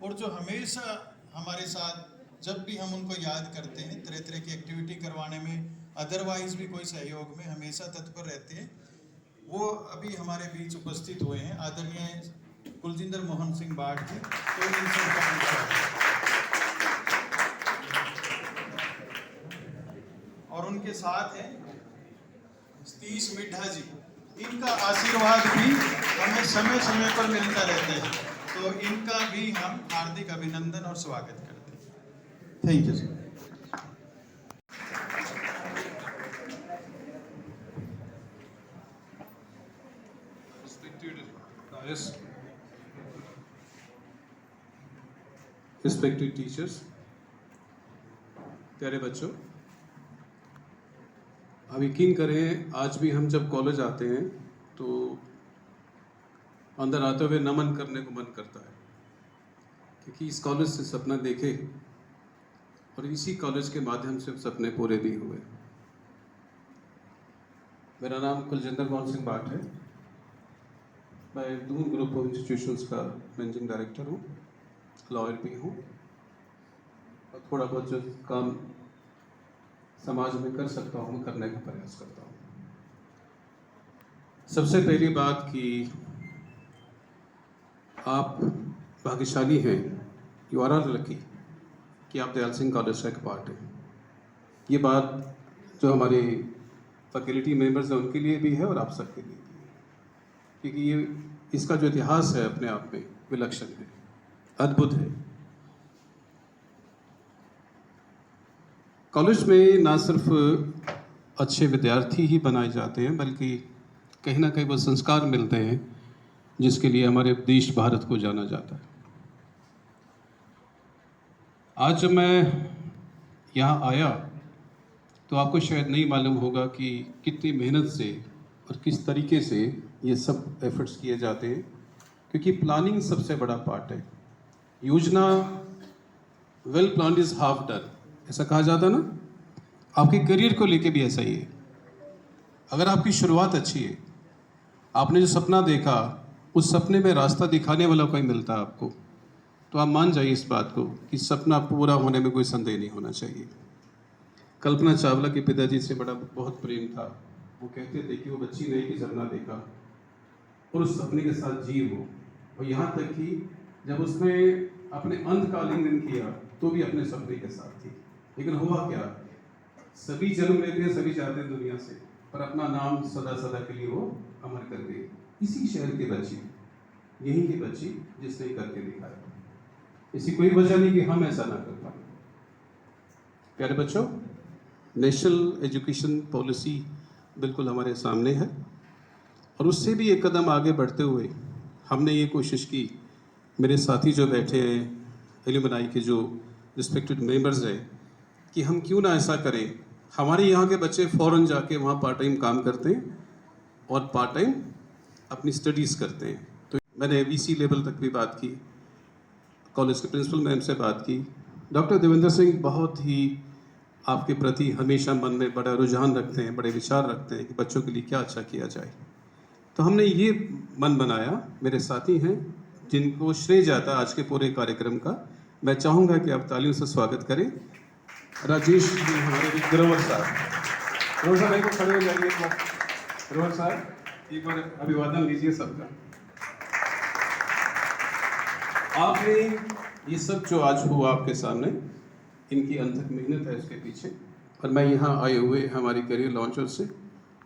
और जो हमेशा हमारे साथ जब भी हम उनको याद करते हैं तरह तरह की एक्टिविटी करवाने में, अदरवाइज भी कोई सहयोग में हमेशा तत्पर रहते हैं, वो अभी हमारे बीच उपस्थित हुए हैं, आदरणीय कुलजिंदर मोहन सिंह बाढ़ जी। तो इनसे और उनके साथ हैं सतीश मिड्ढा जी। इनका आशीर्वाद भी हमें समय समय पर मिलता रहता है, तो इनका भी हम हार्दिक अभिनंदन और स्वागत करते हैं। Thank you sir. Respected teachers, प्यारे बच्चों, अब यकीन करें आज भी हम जब कॉलेज आते हैं तो अंदर आते हुए नमन करने को मन करता है, क्योंकि इस कॉलेज से सपना देखे और इसी कॉलेज के माध्यम से सपने पूरे भी हुए। मेरा नाम कुलजिंदर मोहन सिंह बाठ है। मैं दून ग्रुप ऑफ इंस्टीट्यूशंस का मैनेजिंग डायरेक्टर हूँ, लॉयर भी हूँ और थोड़ा बहुत जो काम समाज में कर सकता हूँ करने का प्रयास करता हूँ। सबसे पहली बात कि आप भाग्यशाली हैं, यू आर ऑल लकी कि आप दयाल सिंह कॉलेज का एक पार्ट है। ये बात जो हमारे फैकल्टी मेंबर्स हैं उनके लिए भी है और आप सबके लिए भी है, क्योंकि ये इसका जो इतिहास है अपने आप में विलक्षण है, अद्भुत है। कॉलेज में ना सिर्फ अच्छे विद्यार्थी ही बनाए जाते हैं, बल्कि कहीं ना कहीं वो संस्कार मिलते हैं जिसके लिए हमारे देश भारत को जाना जाता है। आज जब मैं यहाँ आया तो आपको शायद नहीं मालूम होगा कि कितनी मेहनत से और किस तरीके से ये सब एफर्ट्स किए जाते हैं, क्योंकि प्लानिंग सबसे बड़ा पार्ट है। योजना well planned is half done, ऐसा कहा जाता ना। आपके करियर को लेके भी ऐसा ही है। अगर आपकी शुरुआत अच्छी है, आपने जो सपना देखा उस सपने में रास्ता दिखाने वाला कोई मिलता है आपको, तो आप मान जाइए इस बात को कि सपना पूरा होने में कोई संदेह नहीं होना चाहिए। कल्पना चावला के पिताजी से बड़ा बहुत प्रेम था। वो कहते थे कि वो बच्ची ने कि सपना देखा और उस सपने के साथ जी वो, और यहाँ तक कि जब उसने अपने अंत का आलिंगन किया तो भी अपने सपने के साथ थी। लेकिन हुआ क्या, सभी जन्म लेते हैं, सभी जाते हैं दुनिया से, पर अपना नाम सदा सदा के लिए वो अमर कर गई। इसी शहर की बच्ची, यहीं की बच्ची जिसने करके दिखाया। ऐसी कोई वजह नहीं कि हम ऐसा ना कर पाए। प्यारे बच्चों, नेशनल एजुकेशन पॉलिसी बिल्कुल हमारे सामने है और उससे भी एक कदम आगे बढ़ते हुए हमने ये कोशिश की, मेरे साथी जो बैठे हैं, एलुमनाई के जो रिस्पेक्टेड मेंबर्स हैं, कि हम क्यों ना ऐसा करें। हमारे यहाँ के बच्चे फ़ौरन जाके वहाँ पार्ट टाइम काम करते हैं और पार्ट टाइम अपनी स्टडीज़ करते हैं। तो मैंने वीसी लेवल तक भी बात की, कॉलेज के प्रिंसिपल मैम से बात की। डॉक्टर देवेंद्र सिंह बहुत ही आपके प्रति हमेशा मन में बड़ा रुझान रखते हैं, बड़े विचार रखते हैं कि बच्चों के लिए क्या अच्छा किया जाए। तो हमने ये मन बनाया, मेरे साथी हैं जिनको श्रेय जाता है आज के पूरे कार्यक्रम का। मैं चाहूँगा कि आप तालियों से स्वागत करें। राजेश जी हमारे ग्रोवर साहब, ग्रोवर साहब एक खड़े हो जाइए एक बार। ग्रोवर साहब एक बार अभिवादन लीजिए सबका। आपने ये सब जो आज हुआ आपके सामने, इनकी अनथक मेहनत है इसके पीछे। और मैं यहाँ आए हुए हमारी करियर लॉन्चर से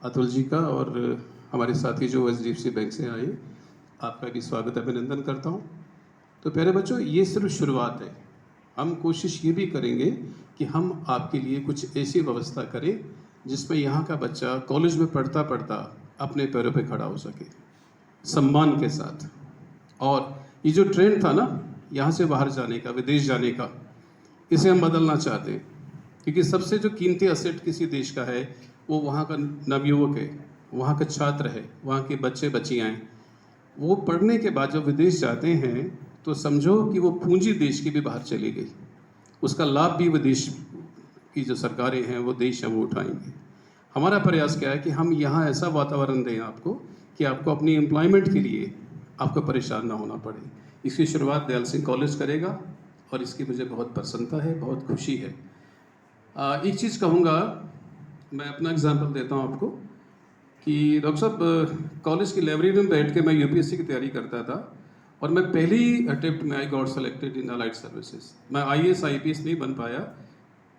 अतुल जी का और हमारे साथी जो HDFC बैंक से आए, आपका भी स्वागत अभिनंदन करता हूँ। तो प्यारे बच्चों, ये सिर्फ शुरुआत है। हम कोशिश ये भी करेंगे कि हम आपके लिए कुछ ऐसी व्यवस्था करें जिसमें यहाँ का बच्चा कॉलेज में पढ़ता पढ़ता अपने पैरों पे खड़ा हो सके सम्मान के साथ। और ये जो ट्रेंड था ना यहाँ से बाहर जाने का, विदेश जाने का, इसे हम बदलना चाहते हैं, क्योंकि सबसे जो कीमती असेट किसी देश का है वो वहाँ का नवयुवक है, वहाँ का छात्र है, वहाँ के बच्चे बच्चियाँ हैं। वो पढ़ने के बाद जब विदेश जाते हैं तो समझो कि वो पूंजी देश की भी बाहर चली गई, उसका लाभ भी विदेश की जो सरकारें हैं वो देश हैं वो उठाएंगे। हमारा प्रयास क्या है कि हम यहाँ ऐसा वातावरण दें आपको कि आपको अपनी एम्प्लॉयमेंट के लिए आपको परेशान ना होना पड़े। इसकी शुरुआत दयाल सिंह कॉलेज करेगा और इसकी मुझे बहुत प्रसन्नता है, बहुत खुशी है। एक चीज़ कहूँगा, मैं अपना एग्जांपल देता हूँ आपको कि डॉक्टर साहब कॉलेज की लाइब्रेरी में बैठ के मैं यूपीएससी की तैयारी करता था और मैं पहली अटेम्प्ट में I got selected in allied services. मैं आईएएस आईपीएस नहीं बन पाया,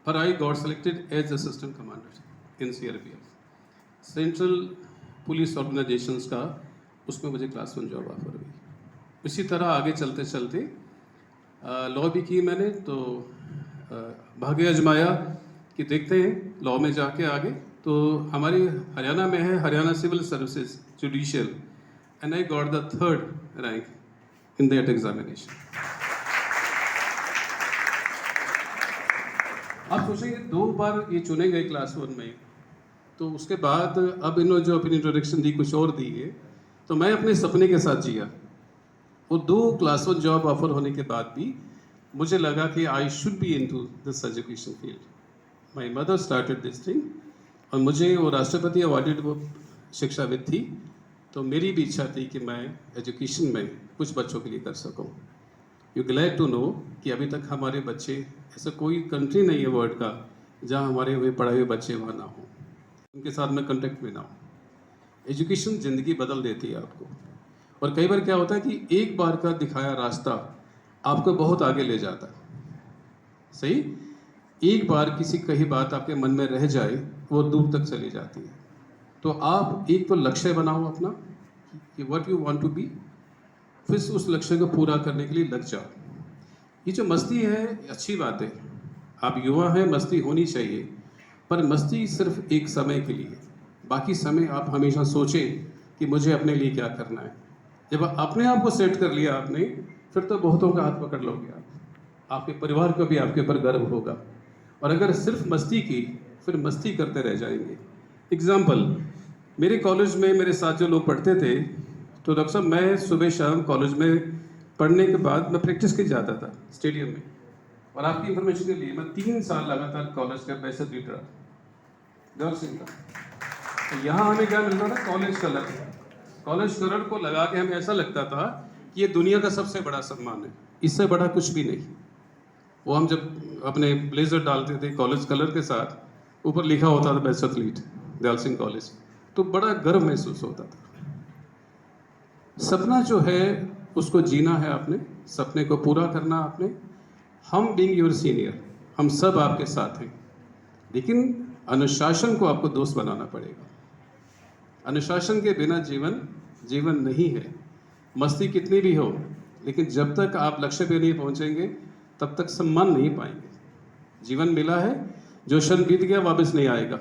पर I got selected as assistant commander in CRPF, central police organisations का, उसमें मुझे क्लास 1 जॉब ऑफर हुई। इसी तरह आगे चलते चलते लॉ भी की मैंने, तो भाग्य अजमाया कि देखते हैं लॉ में जाके आगे, तो हमारी हरियाणा में है Haryana civil services judicial, and I got the 3rd rank in that examination. आप सोचेंगे 2 बार ये चुने गए क्लास 1 में, तो उसके बाद अब इन्होंने जो अपनी इंट्रोडक्शन दी कुछ और दी है, तो मैं अपने सपने के साथ जिया। वो 2 क्लास 1 जॉब ऑफर होने के बाद भी मुझे लगा कि I should be into this education field. My mother started this thing, और मुझे वो राष्ट्रपति अवार्डेड वो शिक्षाविद थी, तो मेरी भी इच्छा थी कि मैं एजुकेशन में कुछ बच्चों के लिए कर सकूं। यू ग्लैड टू नो कि अभी तक हमारे बच्चे, ऐसा कोई कंट्री नहीं है वर्ल्ड का जहां हमारे हुए पढ़े हुए बच्चे वहाँ ना हों, उनके साथ मैं कंटेक्ट में ना हूँ। एजुकेशन ज़िंदगी बदल देती है आपको, और कई बार क्या होता है कि एक बार का दिखाया रास्ता आपको बहुत आगे ले जाता है। सही, एक बार किसी कही बात आपके मन में रह जाए, वो दूर तक चली जाती है। तो आप एक तो लक्ष्य बनाओ अपना कि what you want to be, फिर उस लक्ष्य को पूरा करने के लिए लग जाओ। ये जो मस्ती है अच्छी बात है, आप युवा हैं, मस्ती होनी चाहिए, पर मस्ती सिर्फ एक समय के लिए। बाकी समय आप हमेशा सोचें कि मुझे अपने लिए क्या करना है। जब अपने आप को सेट कर लिया आपने, फिर तो बहुतों का हाथ पकड़ लोगे आप, आपके परिवार को भी आपके ऊपर गर्व होगा। और अगर सिर्फ मस्ती की, फिर मस्ती करते रह जाएंगे। एग्जाम्पल, मेरे कॉलेज में मेरे साथ जो लोग पढ़ते थे, तो डॉक्टर साहब मैं सुबह शाम कॉलेज में पढ़ने के बाद मैं प्रैक्टिस के जाता था स्टेडियम में। और आपकी इन्फॉर्मेशन के लिए मैं 3 साल लगातार कॉलेज का एम्बेसडर लीडर दयाल सिंह का। तो यहाँ हमें क्या मिलता था, कॉलेज कलर। कॉलेज कलर को लगा के हमें ऐसा लगता था कि ये दुनिया का सबसे बड़ा सम्मान है, इससे बड़ा कुछ भी नहीं। वो हम जब अपने ब्लेजर डालते थे कॉलेज कलर के साथ, ऊपर लिखा होता था best athlete Dayal Singh college, तो बड़ा गर्व महसूस होता था। सपना जो है उसको जीना है आपने, सपने को पूरा करना आपने। हम बीइंग योर सीनियर, हम सब आपके साथ हैं, लेकिन अनुशासन को आपको दोस्त बनाना पड़ेगा। अनुशासन के बिना जीवन नहीं है। मस्ती कितनी भी हो, लेकिन जब तक आप लक्ष्य पे नहीं पहुंचेंगे, तब तक सम्मान नहीं पाएंगे। जीवन मिला है, जो क्षण बीत गया वापस नहीं आएगा।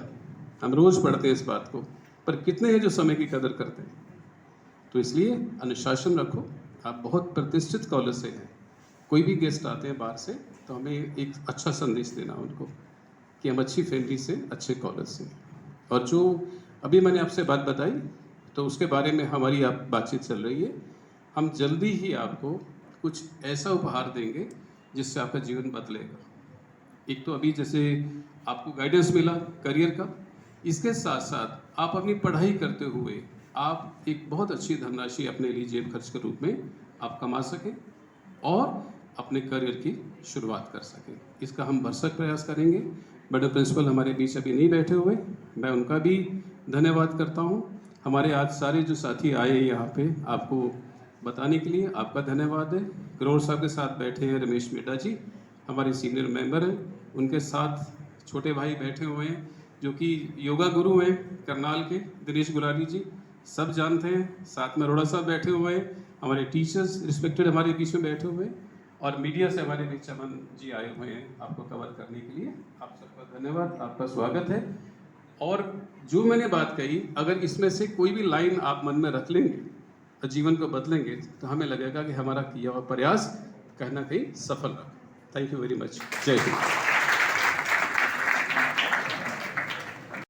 हम रोज पढ़ते हैं इस बात को, पर कितने हैं जो समय की कदर करते हैं। तो इसलिए अनुशासन रखो। आप बहुत प्रतिष्ठित कॉलेज से हैं, कोई भी गेस्ट आते हैं बाहर से, तो हमें एक अच्छा संदेश देना उनको कि हम अच्छी फैमिली से, अच्छे कॉलेज से। और जो अभी मैंने आपसे बात बताई, तो उसके बारे में हमारी आप बातचीत चल रही है। हम जल्दी ही आपको कुछ ऐसा उपहार देंगे जिससे आपका जीवन बदलेगा। एक तो अभी जैसे आपको गाइडेंस मिला करियर का, इसके साथ साथ आप अपनी पढ़ाई करते हुए आप एक बहुत अच्छी धनराशि अपने लिए जेब खर्च के रूप में आप कमा सकें और अपने करियर की शुरुआत कर सकें। इसका हम भरसक प्रयास करेंगे। मैडम प्रिंसिपल हमारे बीच अभी नहीं बैठे हुए, मैं उनका भी धन्यवाद करता हूं। हमारे आज सारे जो साथी आए यहाँ पे आपको बताने के लिए, आपका धन्यवाद है। करोड़ साहब के साथ बैठे हैं रमेश मेटा जी, हमारे सीनियर मेंबर हैं। उनके साथ छोटे भाई बैठे हुए हैं जो कि योगा गुरु हैं करनाल के, दिनेश गुलारी जी, सब जानते हैं। साथ में अरोड़ा साहब बैठे हुए हैं, हमारे टीचर्स रिस्पेक्टेड हमारे बीच में बैठे हुए हैं, और मीडिया से हमारे बीच चमन जी आए हुए हैं आपको कवर करने के लिए। आप सबका धन्यवाद, आपका स्वागत है। और जो मैंने बात कही, अगर इसमें से कोई भी लाइन आप मन में रख लेंगे और जीवन को बदलेंगे, तो हमें लगेगा कि हमारा किया हुआ प्रयास कहीं ना कहीं सफल रहा। Thank you very much. जय हिंद।